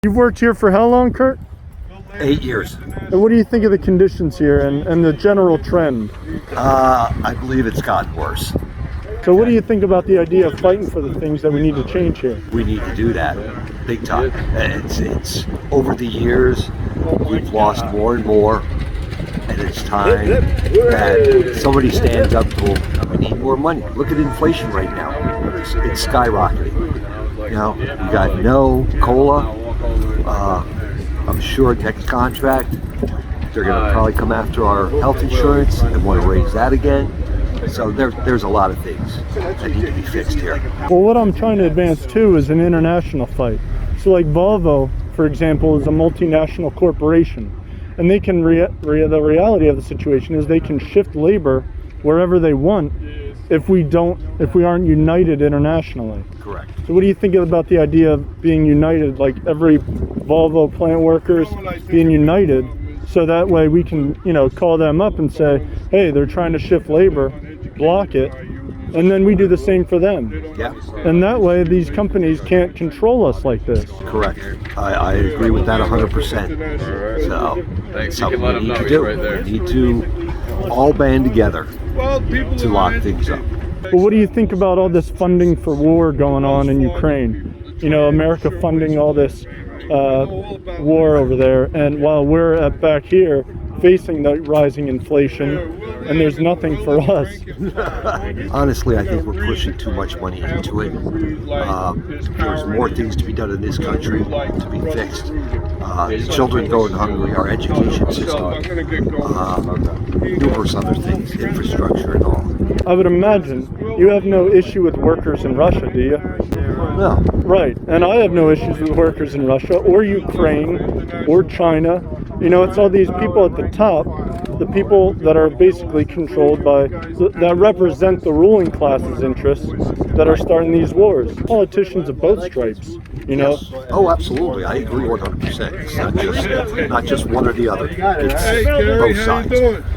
You've worked here for how long, Kurt? 8 years. And what do you think of the conditions here and the general trend? I believe it's gotten worse. So what do you think about the idea of fighting for the things that we need to change here? We need to do that big time. It's over the years, we've lost more and more, and it's time that somebody stands up to them. We need more money. Look at inflation right now. It's skyrocketing. You know, we got no COLA. I'm sure next contract, they're going to probably come after our health insurance and want to raise that again. So there's a lot of things that need to be fixed here. Well, what I'm trying to advance too is an international fight. So like Volvo, for example, is a multinational corporation, and they can the reality of the situation is they can shift labor wherever they want if we aren't united internationally. Correct. So what do you think about the idea of being united, like every Volvo plant workers being united, so that way we can, call them up and say, hey, they're trying to shift labor, block it, and then we do the same for them. Yeah. And that way these companies can't control us like this. Correct. I agree with that 100%. So it's something we need to do. We need to all band together to lock things up. Well, what do you think about all this funding for war going on in Ukraine? America funding all this war over there, and while we're back here facing the rising inflation, and there's nothing for us. Honestly, I think we're pushing too much money into it. There's more things to be done in this country to be fixed. Children going hungry, our education system, numerous other things, infrastructure and all. I would imagine you have no issue with workers in Russia, do you? No. Right, and I have no issues with workers in Russia or Ukraine or China. It's all these people at the top, the people that are basically controlled by, that represent the ruling class's interests, that are starting these wars. Politicians of both stripes, Yes. Oh, absolutely. I agree 100%. It's not just one or the other. It's both sides.